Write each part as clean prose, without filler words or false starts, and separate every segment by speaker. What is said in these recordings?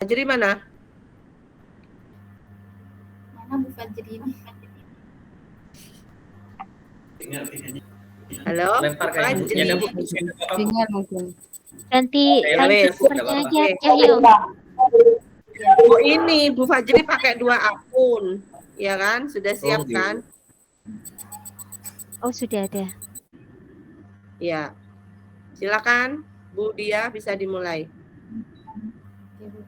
Speaker 1: Fajri mana?
Speaker 2: Mana Bu Fajri ini?
Speaker 1: Halo,
Speaker 3: Lempar
Speaker 1: Bu
Speaker 3: kayaknya.
Speaker 1: Fajri.
Speaker 3: Ya udah Bu.
Speaker 4: Dengar mungkin.
Speaker 5: Ganti
Speaker 3: Ya wes,
Speaker 5: seperti
Speaker 3: nggak apa-apa.
Speaker 5: aja Cahyo.
Speaker 1: Oh ini Bu Fajri pakai 2 akun, ya kan? Sudah siap
Speaker 3: Oh, gitu.
Speaker 1: kan?
Speaker 5: Oh sudah ada.
Speaker 1: Ya, silakan Bu Dia bisa dimulai.
Speaker 2: Oke, Bu.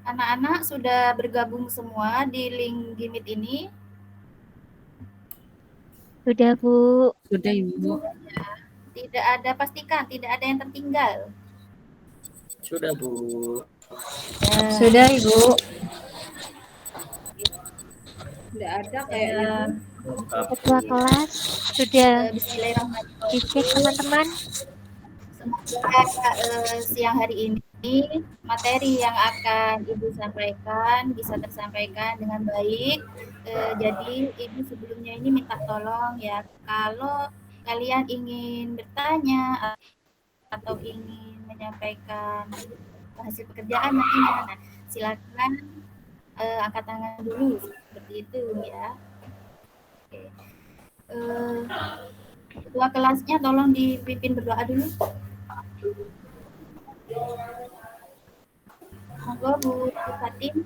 Speaker 2: Anak-anak sudah bergabung semua di link Gimit ini.
Speaker 5: Sudah Bu.
Speaker 4: Sudah Ibu.
Speaker 2: Tidak ada, pastikan tidak ada yang tertinggal.
Speaker 3: Sudah Bu.
Speaker 4: Sudah Ibu. Tidak ada kayaknya.
Speaker 5: Ketua kelas sudah
Speaker 2: Bismillahirrahmanirrahim.
Speaker 5: dicek teman-teman.
Speaker 2: Semoga siang hari ini materi yang akan Ibu sampaikan bisa tersampaikan dengan baik. Jadi Ibu sebelumnya ini minta tolong ya, kalau kalian ingin bertanya atau ingin menyampaikan hasil pekerjaan nantinya, nah, silakan angkat tangan dulu seperti itu ya. Oke. Ketua kelasnya tolong dipimpin berdoa dulu. Monggo Bu Fatin.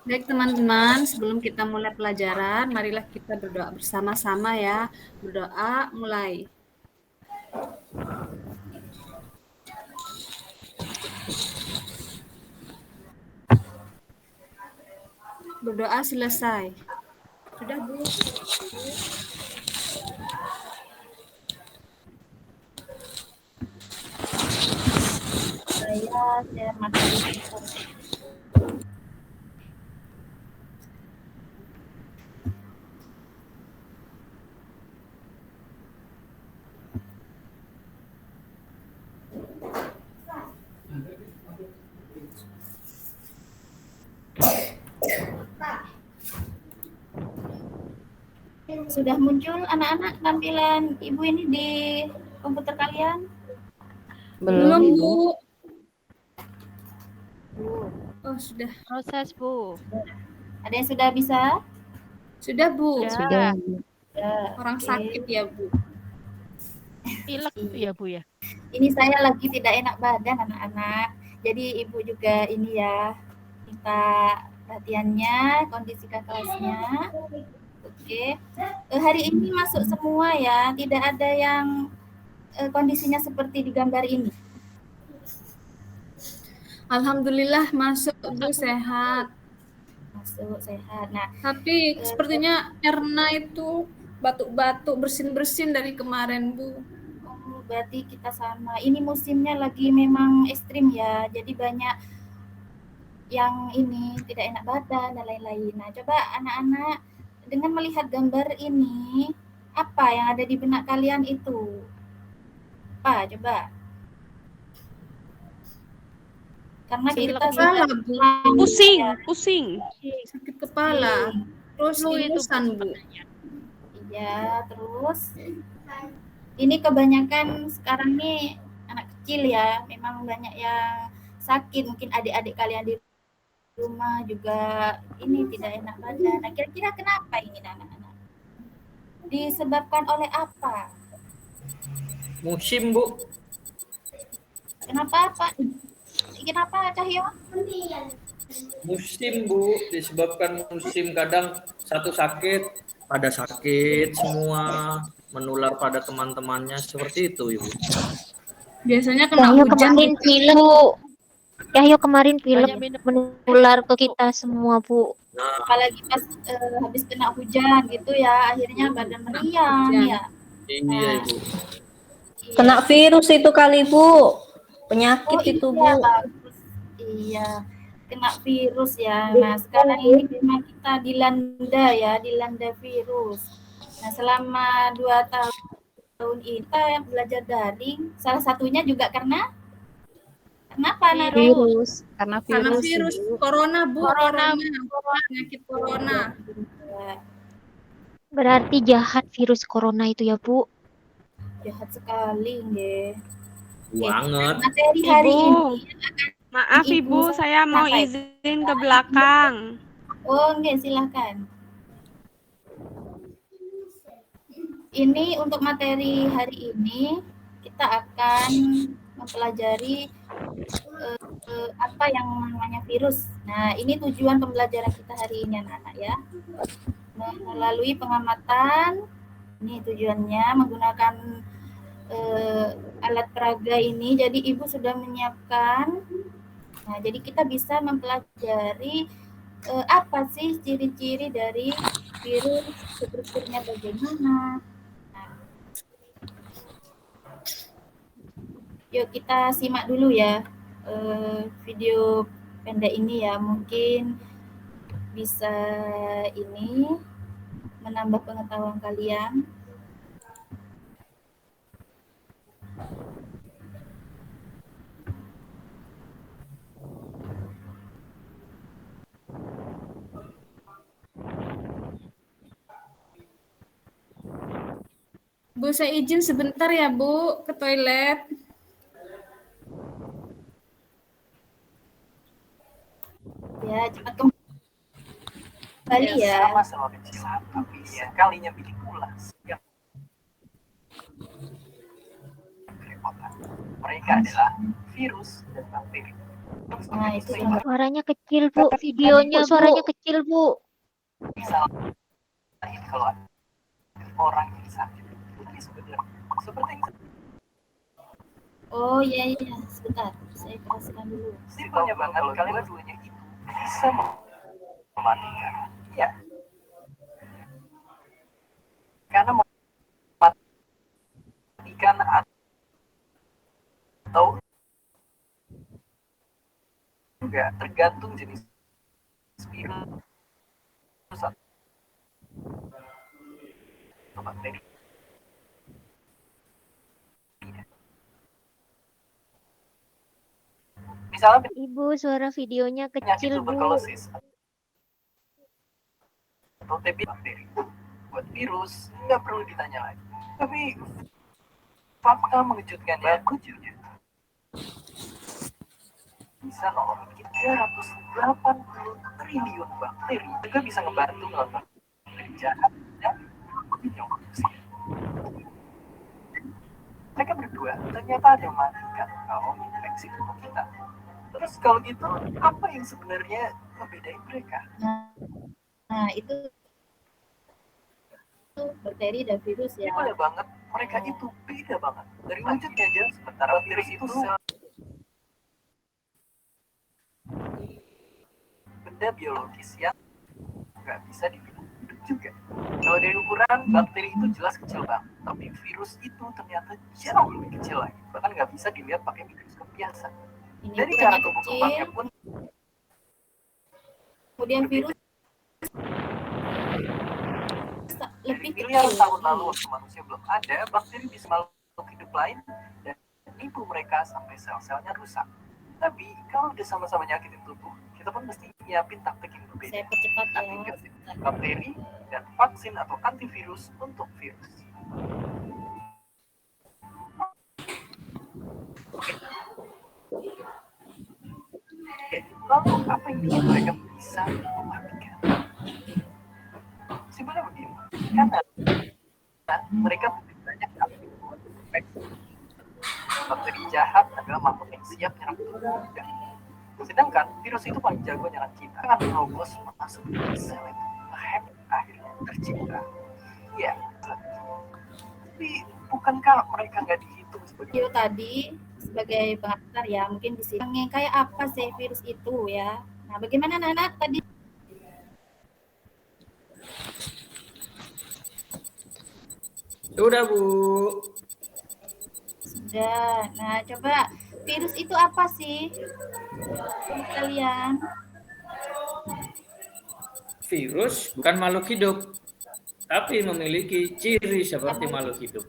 Speaker 4: Baik teman-teman, sebelum kita mulai pelajaran, marilah kita berdoa bersama-sama ya. Berdoa mulai. Berdoa selesai. Sudah Bu.
Speaker 2: Saya share materi. Sudah muncul anak-anak tampilan Ibu ini di komputer kalian?
Speaker 4: Belum Bu. Oh sudah.
Speaker 5: Proses Bu.
Speaker 2: Ada yang sudah bisa?
Speaker 4: Sudah Bu.
Speaker 5: Sudah.
Speaker 4: Orang
Speaker 2: Oke.
Speaker 4: sakit ya Bu.
Speaker 5: Pilek ya Bu ya.
Speaker 2: Ini saya lagi tidak enak badan anak-anak. Jadi Ibu juga ini ya, minta perhatiannya, kondisikan kelasnya. Oke. Hari ini masuk semua ya, tidak ada yang kondisinya seperti di gambar ini.
Speaker 4: Alhamdulillah masuk Bu, sehat.
Speaker 2: Masuk sehat. Nah,
Speaker 4: Tapi sepertinya Erna itu batuk-batuk bersin-bersin dari kemarin Bu.
Speaker 2: berarti kita sama. Ini musimnya lagi memang ekstrim ya. Jadi banyak yang ini tidak enak badan dan lain-lain. Nah, coba anak-anak dengan melihat gambar ini, apa yang ada di benak kalian itu? Apa? Coba. Karena
Speaker 4: Sakit
Speaker 2: kita
Speaker 4: kepala,
Speaker 2: sudah
Speaker 4: Bu.
Speaker 6: Pusing.
Speaker 4: Sakit kepala. Terus
Speaker 5: Flu itu
Speaker 4: ingusan Bu.
Speaker 2: Iya, terus ini kebanyakan sekarang nih anak kecil ya, memang banyak yang sakit. Mungkin adik-adik kalian di rumah juga ini tidak enak badan. Nah, kira-kira kenapa ini anak-anak? Disebabkan oleh apa?
Speaker 3: Musim Bu.
Speaker 2: Kenapa Pak? Kenapa Cahyo?
Speaker 3: Musim Bu, disebabkan musim kadang satu sakit, pada sakit semua, menular pada teman-temannya seperti itu Ibu.
Speaker 4: Biasanya kena
Speaker 5: Cahyo
Speaker 4: hujan.
Speaker 5: kemarin pilek. Cahyo kemarin pilek
Speaker 6: Banyak
Speaker 5: menular ke kita semua Bu.
Speaker 3: Nah,
Speaker 2: Apalagi pas habis kena hujan gitu ya, akhirnya badan meriang
Speaker 4: hujan.
Speaker 2: ya.
Speaker 3: iya Ibu.
Speaker 6: Kena virus itu kali Bu. Penyakit itu Bu.
Speaker 2: Iya, kena virus ya. Nah, sekarang ini memang kita dilanda virus. Nah, selama 2 tahun ini kita yang belajar daring, salah satunya juga karena kenapa
Speaker 5: Virus.
Speaker 4: Karena virus corona Bu, corona. Penyakit corona.
Speaker 5: Berarti jahat virus corona itu ya, Bu.
Speaker 2: Jahat sekali, nggih.
Speaker 3: Banget.
Speaker 2: Materi hari
Speaker 7: Ibu,
Speaker 2: ini
Speaker 7: maaf Ibu, saya mau
Speaker 2: sampaikan.
Speaker 7: izin ke belakang.
Speaker 2: Oh, nggih, silahkan. Ini untuk materi hari ini kita akan mempelajari apa yang namanya virus. Nah, ini tujuan pembelajaran kita hari ini anak-anak ya. Melalui pengamatan, ini tujuannya menggunakan alat peraga ini. Jadi Ibu sudah menyiapkan. Nah, jadi kita bisa mempelajari apa sih ciri-ciri dari virus, strukturnya bagaimana. Nah, yuk kita simak dulu ya video pendek ini ya, mungkin bisa ini menambah pengetahuan kalian.
Speaker 4: Bu, saya izin sebentar ya, Bu, ke toilet.
Speaker 2: Ya, cepat kembali ya.
Speaker 8: Sama-sama kecil, tapi sekalinya bikin ulas. Yang kerepotan. Mereka adalah virus dan bakteri.
Speaker 2: Nah, itu
Speaker 5: Suaranya kecil, Bu. Videonya suaranya kecil, Bu.
Speaker 8: misalnya kalau ada orang yang sakit, ini sebenarnya seperti yang
Speaker 2: Oh iya, sebentar, saya keraskan dulu.
Speaker 8: simpelnya banget. Kalian keduanya itu bisa mematikan. Ya. Karena mematikan atau juga tergantung jenis virus atau bakteri. Misalnya
Speaker 5: Ibu, suara videonya
Speaker 8: penyakit
Speaker 5: kecil, Bu.
Speaker 8: tuberkulosis atau TB bakteri. Buat virus nggak perlu ditanya lagi. Tapi fakta mengejutkannya lucunya bisa nolongin 380 triliun bakteri. Juga bisa ngebantu melawan bakteri jahat dan menyembuhkan. Mereka berdua ternyata ada yang mematikan kalau infeksi tubuh kita. Terus kalau gitu, apa yang sebenarnya membedain mereka?
Speaker 2: Nah, itu bakteri dan virus ya.
Speaker 8: Ini boleh banget, mereka itu beda banget. Dari wujudnya aja, sementara virus itu benda biologis yang nggak bisa dibilang hidup juga. Kalau dari ukuran, bakteri itu jelas kecil banget. Tapi virus itu ternyata jauh lebih kecil lagi. Bahkan nggak bisa dilihat pakai mikroskop biasa.
Speaker 2: Ini
Speaker 8: Dari
Speaker 2: ukurannya
Speaker 8: cara tumbuh
Speaker 2: kecil,
Speaker 8: kembangnya pun
Speaker 2: kemudian virus lebih
Speaker 8: miliaran
Speaker 2: kecil.
Speaker 8: tahun lalu waktu manusia belum ada, bakteri bisa makhluk hidup lain dan menipu mereka sampai sel-selnya rusak. Tapi kalau udah sama-sama nyakitin tubuh, kita pun mesti nyiapin taktik yang berbeda.
Speaker 2: Saya percepat ya.
Speaker 8: Antibiotik, bakteri, dan vaksin atau antivirus untuk virus. Oke, lalu apa yang bikin mereka bisa mematikan? Simpelnya begini, karena mereka banyak infeksi. Bakteri jahat adalah makhluk yang siap nyerang tubuh kita. Sedangkan virus itu paling jago nyerang kita. Kan robos masuk ke sel itu, akhirnya tercipta. Ya, tapi bukankah mereka nggak dihitung sebagai
Speaker 2: Video tadi sebagai pengantar ya, mungkin di sini kayak apa sih virus itu ya. Nah, bagaimana Nana tadi?
Speaker 3: Sudah, Bu.
Speaker 2: Sudah. Nah, coba virus itu apa sih? Kalian?
Speaker 3: Virus bukan makhluk hidup, tapi memiliki ciri seperti makhluk hidup.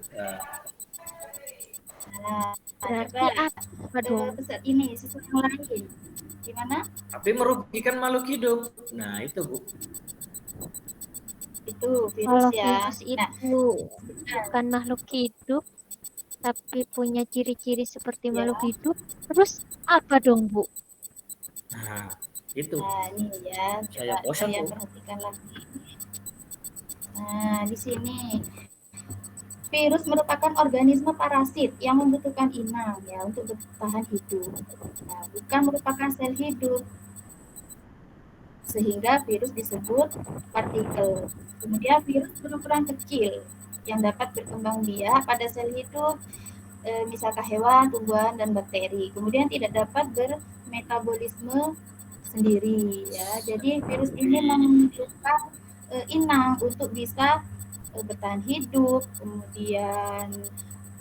Speaker 2: Nah,
Speaker 5: Berarti
Speaker 2: coba
Speaker 5: apa dong?
Speaker 2: pesan ini susun yang lain. Gimana?
Speaker 3: Tapi merugikan makhluk hidup. Nah, itu, Bu.
Speaker 2: itu virus
Speaker 5: Kalau
Speaker 2: ya.
Speaker 5: virus
Speaker 2: Nah,
Speaker 5: itu bukan makhluk hidup, tapi punya ciri-ciri seperti
Speaker 2: ya.
Speaker 5: makhluk hidup, terus apa dong, Bu?
Speaker 3: Nah, itu.
Speaker 2: Nah, ini ya,
Speaker 3: Saya
Speaker 2: coba
Speaker 3: bosan,
Speaker 2: kalian
Speaker 3: Bu.
Speaker 2: perhatikan lagi. Nah, di sini virus merupakan organisme parasit yang membutuhkan inang ya untuk bertahan hidup. Nah, bukan merupakan sel hidup. Sehingga virus disebut partikel. Kemudian virus berukuran kecil yang dapat berkembang biak pada sel hidup, misalkan hewan, tumbuhan, dan bakteri. Kemudian tidak dapat bermetabolisme sendiri ya. Jadi virus ini membutuhkan inang untuk bisa bertahan hidup, kemudian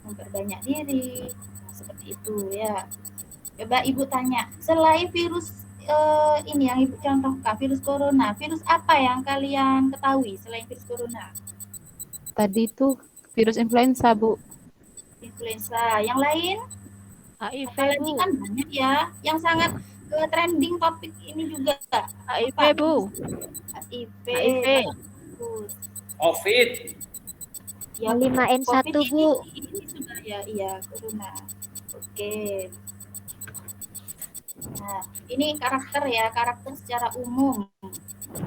Speaker 2: memperbanyak diri. Nah, seperti itu ya. Coba Ibu tanya, selain virus ini yang Ibu contohkan, virus corona, virus apa yang kalian ketahui selain virus corona?
Speaker 9: Tadi itu virus influenza, Bu.
Speaker 2: Influenza. Yang lain?
Speaker 9: HIV,
Speaker 2: Apalagi
Speaker 9: Bu.
Speaker 2: kan banyak ya, yang sangat trending topik ini juga.
Speaker 9: HIV,
Speaker 2: Apa?
Speaker 9: Bu.
Speaker 2: HIV.
Speaker 9: HIV.
Speaker 2: Bagus.
Speaker 3: COVID.
Speaker 2: Ya,
Speaker 5: H5N1,
Speaker 2: COVID
Speaker 5: Bu.
Speaker 2: ini sudah ya, iya, corona. Oke. Nah, ini karakter ya, karakter secara umum.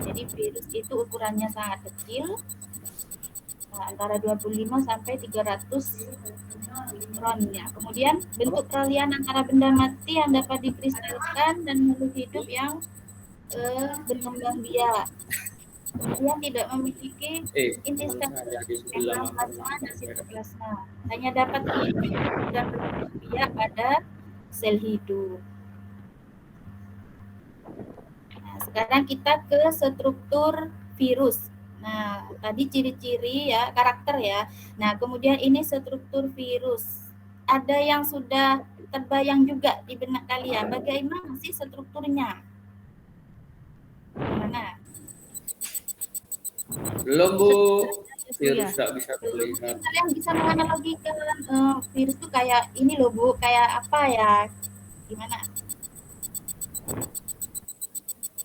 Speaker 2: Jadi virus itu ukurannya sangat kecil, nah, antara 25 sampai 300 mikron ya. Kemudian bentuk peralihan antara benda mati yang dapat dikristalkan dan makhluk hidup yang berkembang biak. Kemudian tidak memiliki inti plasma dan sitoplasma. Hanya dapat hidup dan berkembang biak pada sel hidup. Nah, sekarang kita ke struktur virus. Nah, tadi ciri-ciri ya, karakter ya. Nah, kemudian ini struktur virus. Ada yang sudah terbayang juga di benak kalian. Bagaimana sih strukturnya? Gimana?
Speaker 3: Belum, Bu. Virus tak bisa terlihat.
Speaker 2: Kalian bisa menganalogikan virus itu kayak ini loh, Bu. Kayak apa ya? Gimana?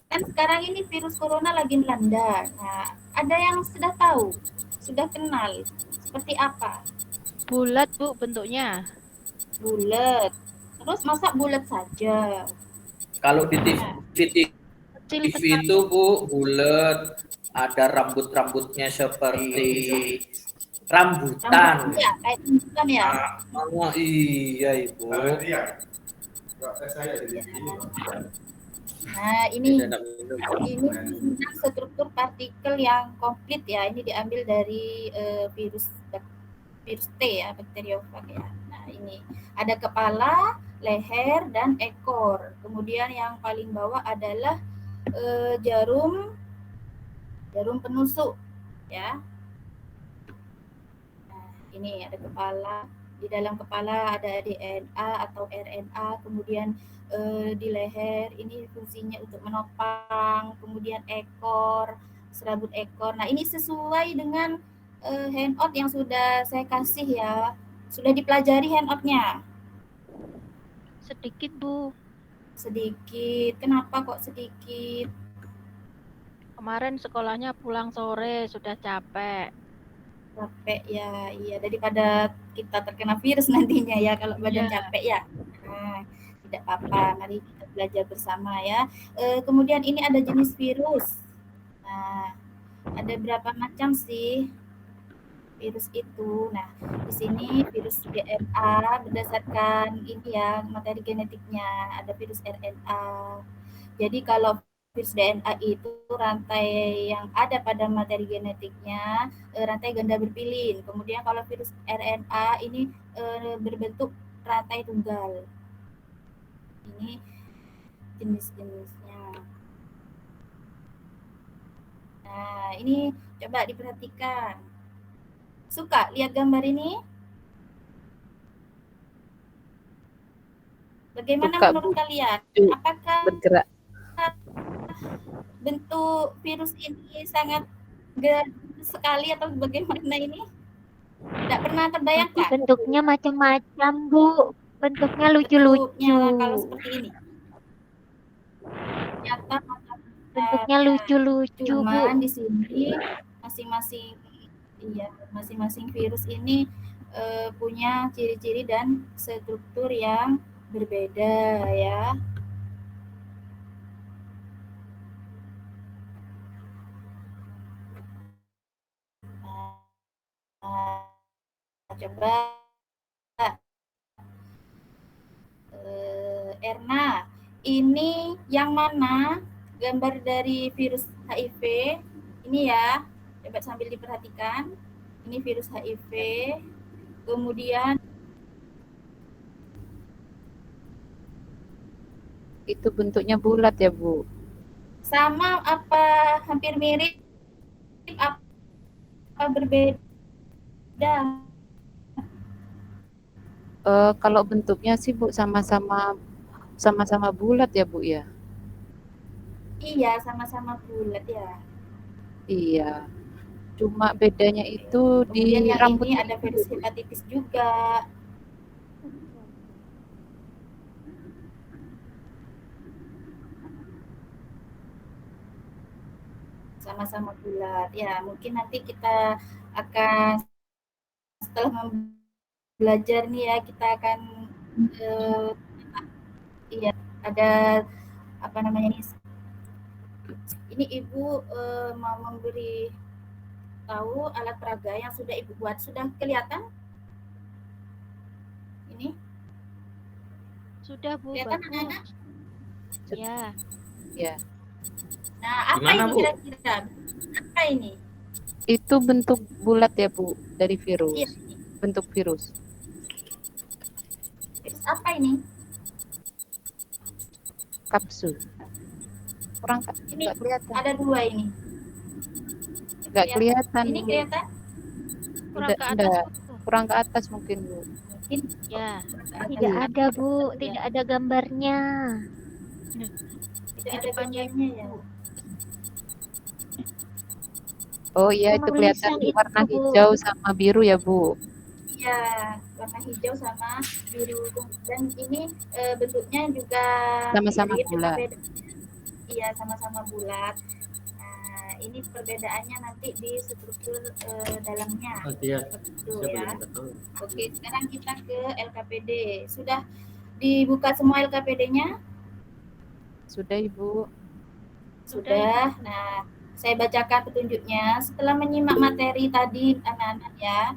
Speaker 2: Kan sekarang ini virus corona lagi melanda. Nah, ada yang sudah tahu, sudah kenal seperti apa?
Speaker 9: Bulat, Bu, bentuknya.
Speaker 2: Bulat. Terus masa bulat saja?
Speaker 3: Kalau di TV itu, Bu, bulat, ada rambut-rambutnya seperti rambutan.
Speaker 2: Ya, kayak rambutan ya.
Speaker 3: Oh, iya, Ibu.
Speaker 2: Nah, ini struktur partikel yang komplit ya. Ini diambil dari virus T ya, bakteriofag ya. Nah, ini ada kepala, leher, dan ekor. Kemudian yang paling bawah adalah jarum penusuk ya. Nah, ini ada kepala. Di dalam kepala ada DNA atau RNA, kemudian di leher ini fungsinya untuk menopang, kemudian ekor, serabut ekor. Nah, ini sesuai dengan handout yang sudah saya kasih ya. Sudah dipelajari handoutnya?
Speaker 5: Sedikit, Bu.
Speaker 2: Sedikit. Kenapa kok sedikit?
Speaker 9: Kemarin sekolahnya pulang sore, sudah capek.
Speaker 2: Capek ya, iya, daripada kita terkena virus nantinya ya kalau badan capek ya. Nah, tidak apa-apa, mari kita belajar bersama ya. Kemudian ini ada jenis virus. Nah, ada berapa macam sih virus itu? Nah, di sini virus DNA berdasarkan ini ya, materi genetiknya. Ada virus RNA. Jadi kalau virus DNA itu rantai yang ada pada materi genetiknya rantai ganda berpilin. Kemudian kalau virus RNA ini berbentuk rantai tunggal. Ini jenis-jenisnya. Nah, ini coba diperhatikan. Suka lihat gambar ini? Bagaimana
Speaker 9: Suka,
Speaker 2: menurut
Speaker 9: Bu.
Speaker 2: kalian? Apakah
Speaker 9: Bergerak.
Speaker 2: bentuk virus ini sangat gerak sekali atau bagaimana ini? Tidak pernah terbayangkan?
Speaker 5: Bentuknya macam-macam, Bu. Bentuknya lucu-lucu.
Speaker 2: Bentuknya kalau seperti ini. Nyata
Speaker 5: Bentuknya lucu-lucu, Bu.
Speaker 2: cuman di sini masing-masing iya, masing-masing virus ini punya ciri-ciri dan struktur yang berbeda ya. Nah, coba Erna, ini yang mana gambar dari virus HIV? Ini ya, coba sambil diperhatikan. Ini virus HIV. Kemudian
Speaker 9: Itu bentuknya bulat ya, Bu?
Speaker 2: sama apa hampir mirip, apa berbeda?
Speaker 9: Kalau bentuknya sih, Bu, sama-sama bulat ya, Bu ya?
Speaker 2: Iya, sama-sama bulat ya.
Speaker 9: Iya. Cuma bedanya itu
Speaker 2: Kemudian
Speaker 9: di
Speaker 2: yang
Speaker 9: rambutnya
Speaker 2: ini ada virus hepatitis juga. Sama-sama bulat. Ya, mungkin nanti kita akan setelah belajar nih ya, kita akan iya, ada apa namanya nih? Ini Ibu mau memberi tahu alat peraga yang sudah Ibu buat. Sudah kelihatan? Ini?
Speaker 5: Sudah, Bu.
Speaker 2: Kelihatan
Speaker 5: Bagus.
Speaker 2: anak-anak?
Speaker 5: Ya.
Speaker 9: ya.
Speaker 2: Nah, apa
Speaker 3: Gimana,
Speaker 2: ini
Speaker 3: Bu?
Speaker 2: kira-kira? Apa ini?
Speaker 9: Itu bentuk bulat ya, Bu, dari virus.
Speaker 2: Iya.
Speaker 9: Bentuk virus.
Speaker 2: Virus apa ini?
Speaker 9: Kapsul. Kurang
Speaker 2: Ini
Speaker 9: nggak kelihatan.
Speaker 2: ada dua ini.
Speaker 9: Nggak kelihatan.
Speaker 2: Ini
Speaker 9: Bu.
Speaker 2: kelihatan?
Speaker 5: Kurang ke atas,
Speaker 9: Enggak.
Speaker 5: Bu.
Speaker 9: Kurang ke atas mungkin, Bu.
Speaker 2: Mungkin
Speaker 5: Ya.
Speaker 2: tidak
Speaker 5: Tidak ada, Bu. Tidak ada gambarnya.
Speaker 2: tidak ada
Speaker 5: depannya
Speaker 2: gambarnya ya.
Speaker 9: Oh iya, itu
Speaker 5: Cuma
Speaker 9: kelihatan
Speaker 5: tulisan itu,
Speaker 9: warna
Speaker 5: Bu.
Speaker 9: hijau sama biru ya, Bu.
Speaker 2: Iya, warna hijau sama biru. Dan ini bentuknya juga
Speaker 9: Sama-sama
Speaker 2: mirip, cuma
Speaker 9: bulat.
Speaker 2: beda. Iya, sama-sama bulat. Nah, ini perbedaannya nanti di struktur dalamnya.
Speaker 3: Oh, iya.
Speaker 2: Betul
Speaker 3: Saya
Speaker 2: ya.
Speaker 3: belum tahu.
Speaker 2: Oke, sekarang kita ke LKPD. Sudah dibuka semua LKPD-nya?
Speaker 9: Sudah, Ibu.
Speaker 2: Sudah. Nah, saya bacakan petunjuknya. Setelah menyimak materi tadi anak-anak ya,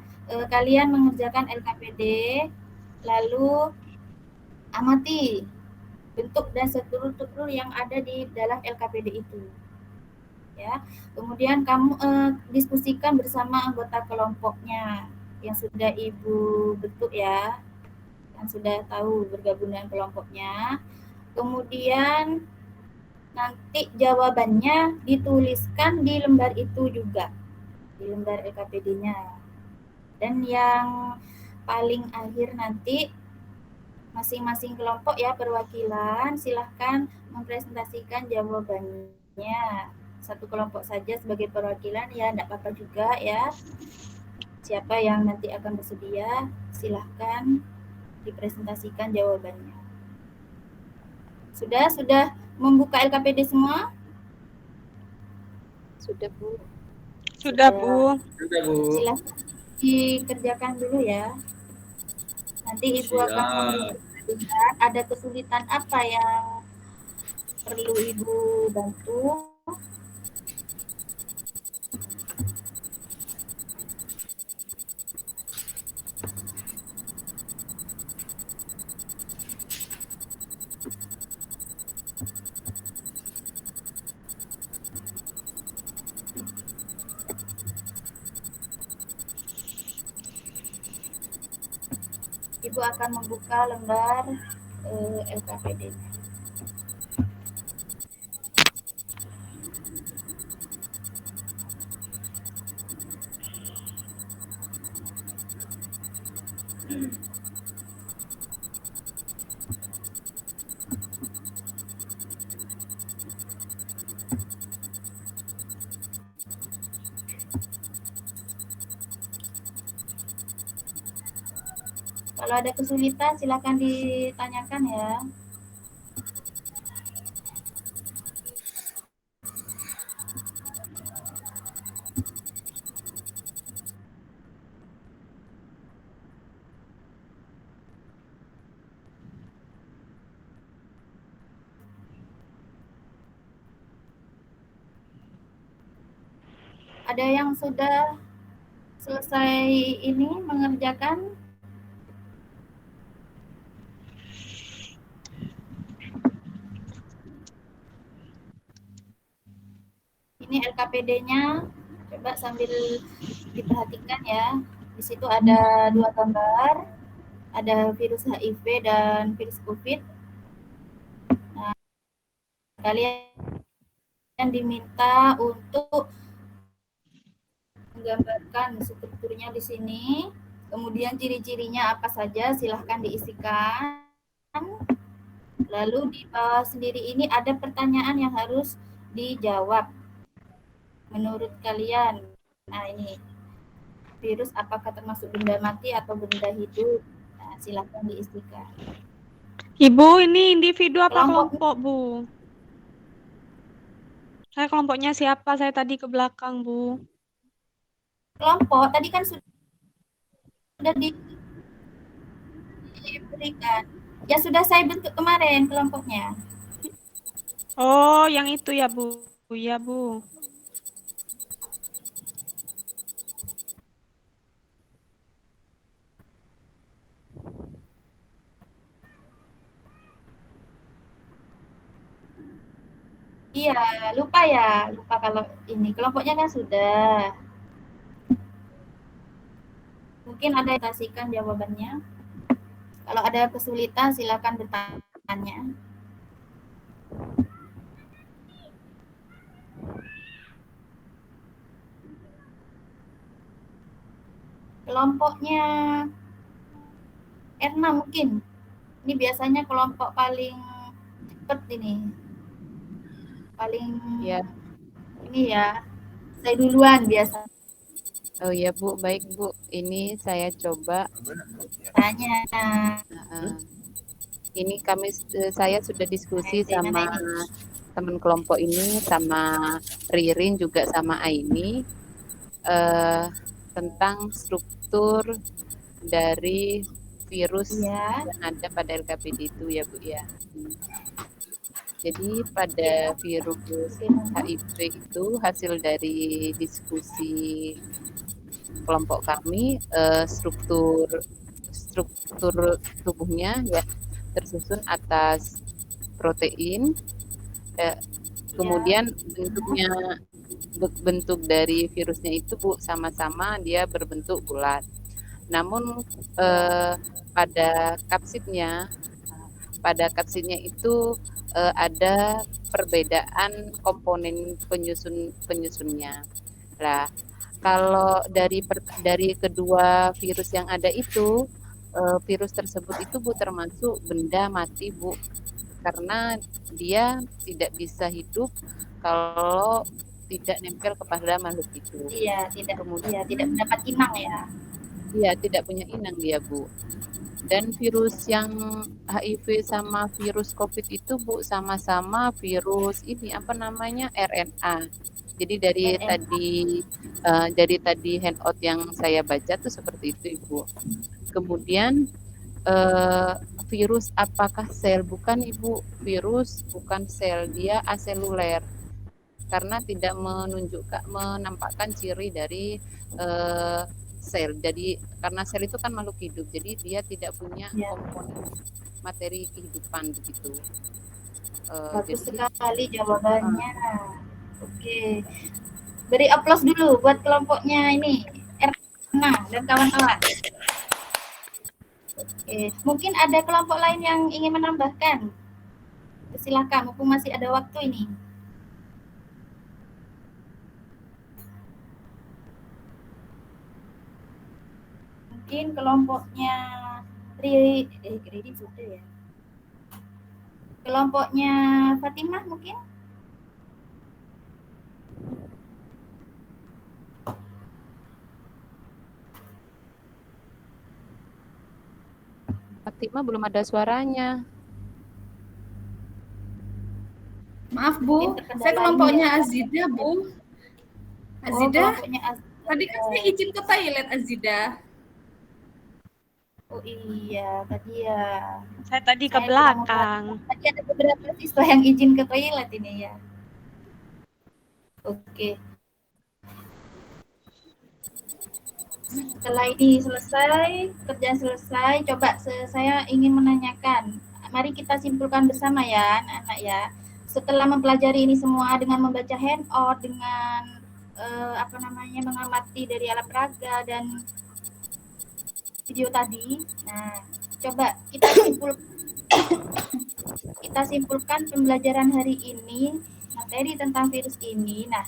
Speaker 2: kalian mengerjakan LKPD, lalu amati bentuk dan struktur yang ada di dalam LKPD itu. Ya. Kemudian kamu diskusikan bersama anggota kelompoknya yang sudah Ibu bentuk ya, yang sudah tahu bergabung dengan kelompoknya. Kemudian nanti jawabannya dituliskan di lembar itu juga, di lembar LKPD-nya. Dan yang paling akhir nanti masing-masing kelompok ya perwakilan silahkan mempresentasikan jawabannya. Satu kelompok saja sebagai perwakilan ya, enggak apa-apa juga ya. Siapa yang nanti akan bersedia silahkan dipresentasikan jawabannya. Sudah membuka LKPD semua?
Speaker 9: Sudah, Bu.
Speaker 7: Sudah, Bu.
Speaker 3: Sudah, Bu.
Speaker 2: Silahkan dikerjakan dulu ya. Nanti Ibu
Speaker 3: Siap.
Speaker 2: akan melihat ada kesulitan apa yang perlu Ibu bantu. Ibu akan membuka lembar LKPD. Kalau ada kesulitan silakan ditanyakan ya. Ada yang sudah selesai ini mengerjakan? Ini LKPD-nya, coba sambil diperhatikan ya. Di situ ada 2 gambar, ada virus HIV dan virus COVID. Nah, kalian diminta untuk menggambarkan strukturnya di sini. Kemudian ciri-cirinya apa saja, silahkan diisikan. Lalu di bawah sendiri ini ada pertanyaan yang harus dijawab. Menurut kalian, nah ini, virus apakah termasuk benda mati atau benda hidup? Nah, silahkan diisikan.
Speaker 7: Ibu, ini individu apa
Speaker 2: Kelompok-
Speaker 7: kelompok, Bu? Saya kelompoknya siapa? Saya tadi ke belakang, Bu.
Speaker 2: Kelompok tadi kan sudah diberikan. Ya sudah saya bentuk kemarin kelompoknya.
Speaker 7: Oh, yang itu ya, Bu. Iya, Bu.
Speaker 2: Iya, lupa kalau ini kelompoknya kan sudah. Mungkin ada yang kasihkan jawabannya. Kalau ada kesulitan silakan bertanya. Kelompoknya R6 mungkin. Ini biasanya kelompok paling cepat ini. Paling
Speaker 9: Ya.
Speaker 2: ini ya. Saya duluan biasa
Speaker 9: Oh ya Bu, baik Bu. Ini saya coba.
Speaker 2: tanya.
Speaker 9: Ini saya sudah diskusi sama teman kelompok ini, sama Ririn juga sama Aini tentang struktur dari virus
Speaker 2: Ya.
Speaker 9: yang ada pada LKPD itu ya Bu ya. Jadi pada virus HIV itu hasil dari diskusi kelompok kami, struktur tubuhnya ya tersusun atas protein, kemudian bentuk dari virusnya itu Bu sama-sama dia berbentuk bulat. Namun pada kapsidnya itu ada perbedaan komponen penyusunnya. Nah, kalau dari kedua virus yang ada itu, virus tersebut itu Bu termasuk benda mati Bu, karena dia tidak bisa hidup kalau tidak nempel kepada makhluk itu.
Speaker 2: Iya, tidak mendapat inang ya.
Speaker 9: Iya, tidak punya inang dia Bu. Dan virus yang HIV sama virus COVID itu Bu sama-sama virus ini apa namanya RNA. Jadi dari tadi handout yang saya baca tuh seperti itu Ibu. Kemudian virus apakah sel? Bukan Ibu, virus bukan sel, dia aseluler. Karena tidak menampakkan ciri dari sel. Jadi karena sel itu kan makhluk hidup, jadi dia tidak punya komponen materi kehidupan begitu.
Speaker 2: Bagus sekali jawabannya. Oke. Beri aplaus dulu buat kelompoknya ini. Erna dan kawan-kawan. Oke, mungkin ada kelompok lain yang ingin menambahkan. Silakan, mumpung masih ada waktu ini. Mungkin kelompoknya kredit sudah ya. Kelompoknya Fatimah mungkin?
Speaker 9: Fatimah belum ada suaranya.
Speaker 4: Maaf Bu, saya kelompoknya Azida Bu. Azida, tadi kan saya izin ke toilet Azida.
Speaker 2: Oh iya, tadi ya.
Speaker 7: Saya tadi ke belakang.
Speaker 2: Tadi ada beberapa siswa yang izin ke toilet ini ya. Oke. Setelah ini selesai, kerjaan selesai, coba saya ingin menanyakan. Mari kita simpulkan bersama ya, anak-anak ya. Setelah mempelajari ini semua dengan membaca handout, dengan mengamati dari alat peraga dan video tadi. Nah, coba kita simpulkan pembelajaran hari ini, materi tentang virus ini. Nah,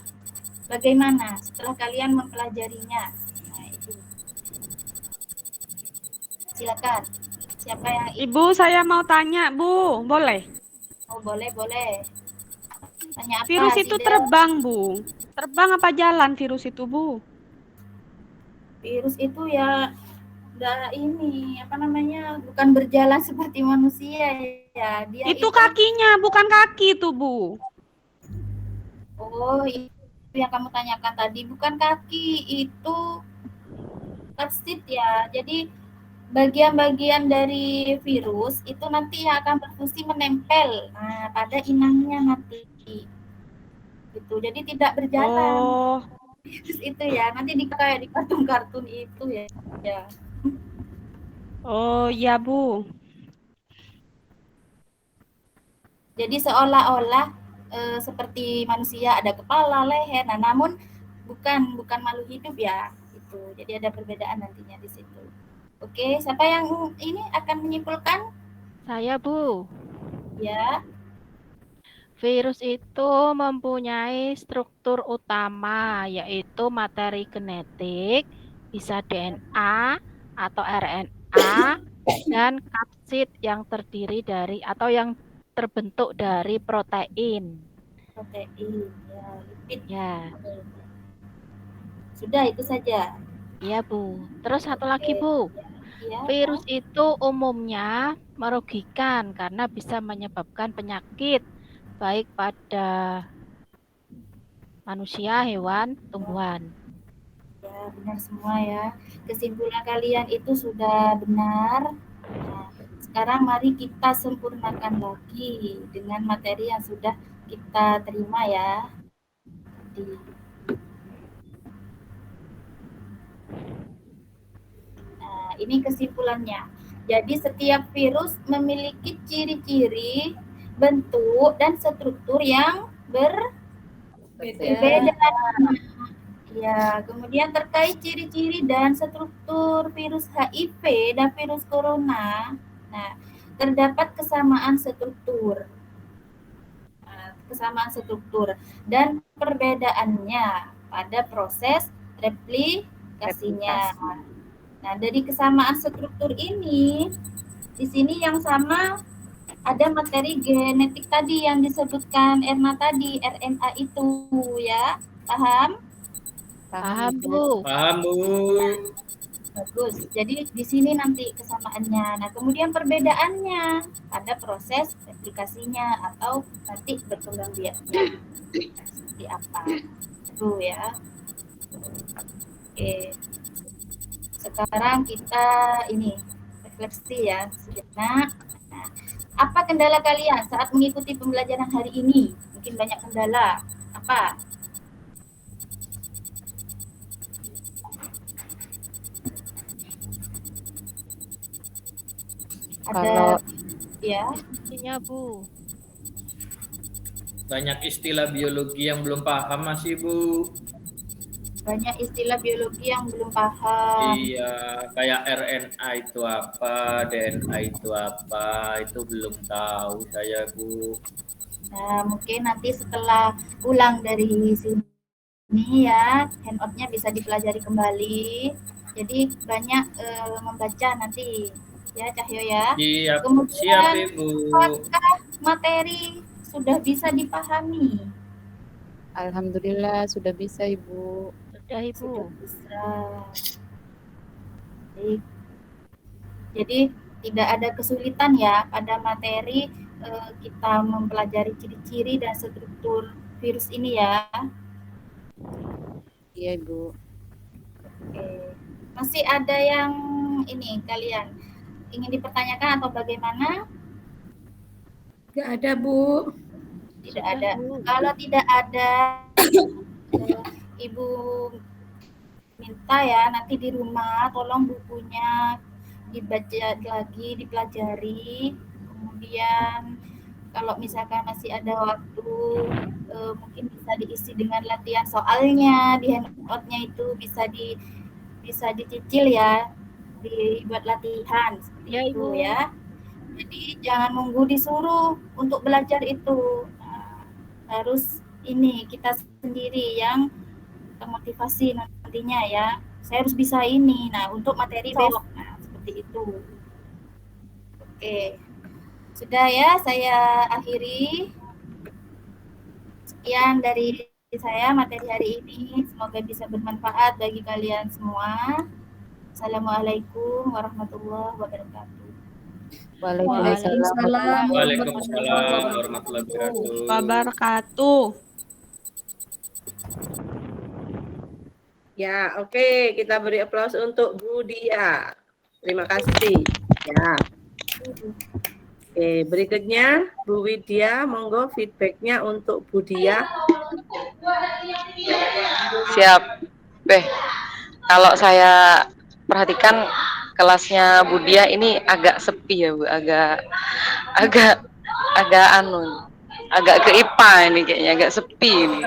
Speaker 2: bagaimana setelah kalian mempelajarinya? Nah, itu. Silakan. Siapa yang
Speaker 7: Ibu, saya mau tanya, Bu. Boleh?
Speaker 2: Oh, boleh. Tanya apa?
Speaker 7: Virus itu
Speaker 2: Sida?
Speaker 7: terbang, Bu. Terbang apa jalan virus itu, Bu?
Speaker 2: Virus itu ya bukan berjalan seperti manusia ya. Dia
Speaker 7: itu kakinya, bukan kaki tuh, Bu.
Speaker 2: Oh, itu yang kamu tanyakan tadi, bukan kaki, itu plastik ya. Jadi bagian-bagian dari virus itu nanti yang akan berfungsi menempel pada inangnya nanti. Gitu. Jadi tidak berjalan.
Speaker 7: Oh.
Speaker 2: Virus itu ya, nanti kayak di kartun-kartun itu ya. Ya.
Speaker 7: Oh, iya, Bu.
Speaker 2: Jadi seolah-olah seperti manusia ada kepala, leher. Nah, namun bukan makhluk hidup ya. Itu. Jadi ada perbedaan nantinya di situ. Oke, siapa yang ini akan menyimpulkan?
Speaker 5: Saya, Bu.
Speaker 2: Ya.
Speaker 5: Virus itu mempunyai struktur utama, yaitu materi genetik, bisa DNA atau RNA, dan kapsid yang terdiri dari atau yang terbentuk dari protein.
Speaker 2: Protein, ya, lipid.
Speaker 5: Ya.
Speaker 2: Sudah, itu saja.
Speaker 5: Iya, Bu. Terus satu lagi, Bu.
Speaker 2: Ya,
Speaker 5: virus itu umumnya merugikan karena bisa menyebabkan penyakit baik pada manusia, hewan, tumbuhan.
Speaker 2: Ya, benar semua ya. Kesimpulan kalian itu sudah benar. Nah, sekarang mari kita sempurnakan lagi dengan materi yang sudah kita terima ya. Nah, ini kesimpulannya. Jadi setiap virus memiliki ciri-ciri, bentuk, dan struktur yang berbeda. Ya, kemudian terkait ciri-ciri dan struktur virus HIV dan virus corona, nah, terdapat kesamaan struktur. Dan perbedaannya pada proses replikasinya. Nah, dari kesamaan struktur ini, di sini yang sama ada materi genetik tadi yang disebutkan Erna tadi, RNA itu ya. Paham?
Speaker 5: Paham, Bu.
Speaker 3: Paham, Bu.
Speaker 2: Bagus. Jadi di sini nanti kesamaannya. Nah, kemudian perbedaannya pada proses replikasinya atau nanti berkembang biaknya seperti apa. Itu ya. Oke. Sekarang kita ini refleksi ya sejenak. Nah, apa kendala kalian saat mengikuti pembelajaran hari ini? Mungkin banyak kendala. Apa? Ada ya.
Speaker 5: Intinya, Bu.
Speaker 3: Banyak istilah biologi yang belum paham masih, Bu.
Speaker 2: Banyak istilah biologi yang belum paham.
Speaker 3: Iya, kayak RNA itu apa, DNA itu apa, itu belum tahu saya, Bu.
Speaker 2: Nah, mungkin nanti setelah pulang dari sini ya, handout-nya bisa dipelajari kembali. Jadi banyak membaca nanti ya, Cahyo ya.
Speaker 3: Siap,
Speaker 2: kemudian
Speaker 3: siap, Ibu.
Speaker 2: apakah materi sudah bisa dipahami?
Speaker 9: Alhamdulillah sudah bisa, Ibu.
Speaker 5: Sudah, Ibu.
Speaker 2: Sudah bisa. Jadi tidak ada kesulitan ya pada materi kita mempelajari ciri-ciri dan struktur virus ini ya.
Speaker 9: Iya, Ibu.
Speaker 2: Oke. Masih ada yang ini kalian ingin dipertanyakan atau bagaimana?
Speaker 4: Tidak ada, Bu.
Speaker 2: Tidak ada. Kalau tidak ada, Ibu minta ya nanti di rumah tolong bukunya dibaca lagi, dipelajari. Kemudian kalau misalkan masih ada waktu, mungkin bisa diisi dengan latihan soalnya di handout-nya itu bisa dicicil ya, dibuat latihan seperti
Speaker 5: Ya,
Speaker 2: itu
Speaker 5: Ibu.
Speaker 2: ya. Jadi jangan nunggu disuruh untuk belajar itu. Nah, harus ini kita sendiri yang termotivasi nantinya ya. Saya harus bisa ini. Nah, untuk materi besok, nah seperti itu. Oke. Sudah ya, saya akhiri. Sekian dari saya materi hari ini. Semoga bisa bermanfaat bagi kalian semua. Assalamualaikum warahmatullahi wabarakatuh.
Speaker 9: Waalaikumsalam.
Speaker 3: Waalaikumsalam warahmatullahi wabarakatuh.
Speaker 7: Wabarakatuh.
Speaker 1: Ya, oke, kita beri aplaus untuk Bu Dia. Terima kasih. Ya. Oke, berikutnya Bu Widya, monggo feedbacknya untuk Bu Dia.
Speaker 10: Siap. Kalau saya perhatikan kelasnya Bu Dia ini agak sepi ya Bu, agak ke IPA ini kayaknya agak sepi ini.